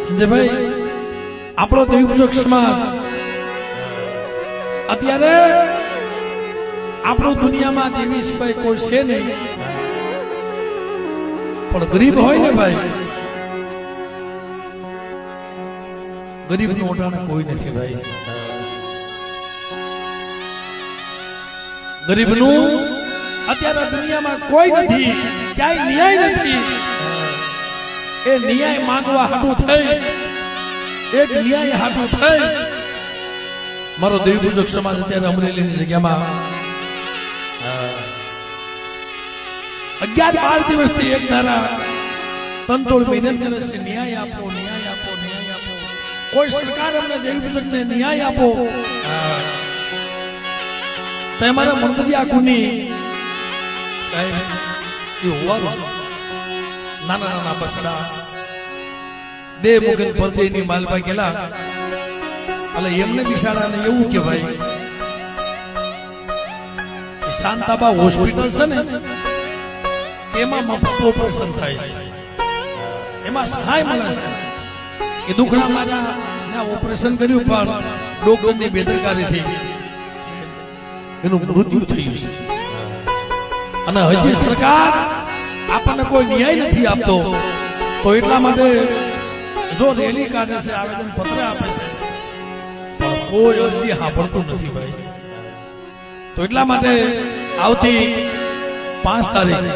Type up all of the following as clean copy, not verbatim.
સંજયભાઈ આપણો દેવપૂજક સમાજ અત્યારે આપણો દુનિયામાં દેવી સિવાય કોઈ છે નહીં, પણ ગરીબ હોય ને ભાઈ, ગરીબનું ઓટાણે કોઈ નથી ભાઈ. ગરીબનું અત્યારે દુનિયામાં કોઈ નથી, ક્યાંય ન્યાય નથી. એ ન્યાય માંગવા હાટું થઈ, એક ન્યાય હાટું થઈ મારો દેવપૂજક સમાજ અત્યારે અમરેલીની જગ્યામાં 11-12 દિવસથી એક ધારા તનતોડ મહેનત કરે છે. ન્યાય આપો, ન્યાય આપો, ન્યાય આપો. કોઈ સરકાર અમને દેવપૂજકને ન્યાય આપો. તો અમારા મંદિરિયા કુની સાહેબ એ હોવાનું નાના નાના બસડા દેવ મુગન પરદેની માલપા ગયેલા એટલે એમને બિચારાને એવું કે ભાઈ શાંતાબા હોસ્પિટલ છે ને એમાં મફત ઓપરેશન થાય છે, એમાં સહાય મળે છે. એ દુખડા મારા ઓપરેશન કર્યું પણ ડોક્ટરની બેદરકારીથી એનું મૃત્યુ થયું છે. અને હજી સરકાર આપણને કોઈ ન્યાય નથી આપતો, તો એટલા માટે જો રેલી કાઢે છે, આવેદન પત્ર આપે છે, કોઈ અરજી સાંભળતું નથી ભાઈ. તો એટલા માટે આવતી 5 તારીખ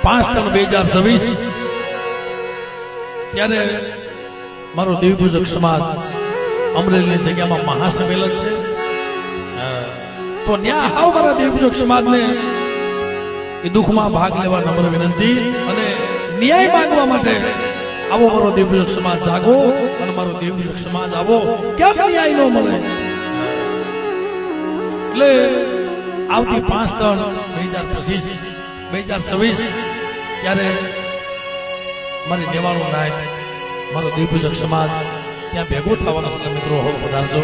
5/3/2026 ત્યારે મારો દેવપૂજક સમાજ અમરેલીની જગ્યામાં મહાસંમેલન છે. તો ન્યા હાવ મારા દેવપૂજક સમાજને એ દુઃખમાં ભાગ લેવા નમ્ર વિનંતી, અને ન્યાય માંગવા માટે આવો મારો દેવપૂજક સમાજ જાગો અને મારો દેવપૂજક સમાજ આવો. કેમ ન્યાય ન મળે? એટલે આવતી 5/3/2026 ત્યારે મારી નેવાળો નાયક મારો દેવપૂજક સમાજ ત્યાં ભેગો થવાનો છે. મિત્રો હવે પધારજો.